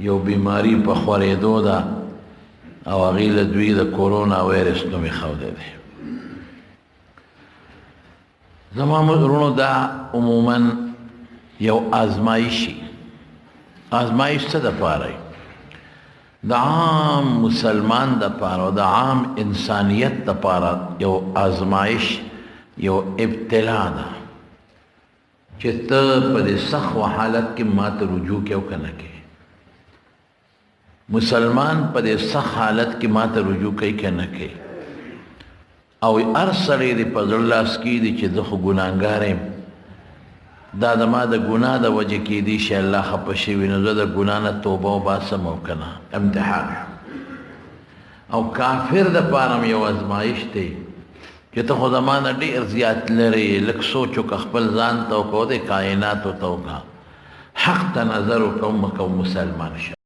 یو بیماری په خورېدو ده او هغې له دوی د کورونا وایرس نوم یې ښودی دی. زما ورونو دا عموما یو آزمایشي آزمایش څه دپاره د عام مسلمان دپاره او د عام انسانیت دپاره یو آزمایش یو ابتلا ده چې ته په دې سخت حالت کې ما ته رجوع کې او که نه کې مسلمان په دې سخت حالت کې ما ته رجوع کوي که نه کوي او هر سړی دې په زړه لاس کېږدي چې زه خو ګناهګار یم دا زما د ګناه د وجې کېدی شي الله خفه شوي نو زه د ګناه نه توبه وباسم او که نه امتحان او کافر دپاره هم یو ازمایش دی چې ته خو زما نه ډېر زیات لرې لږ سوچ وکړه خپل ځان ته وکړه د کائناتو ته وکړه حق ته نظر وکړه مسلمان شه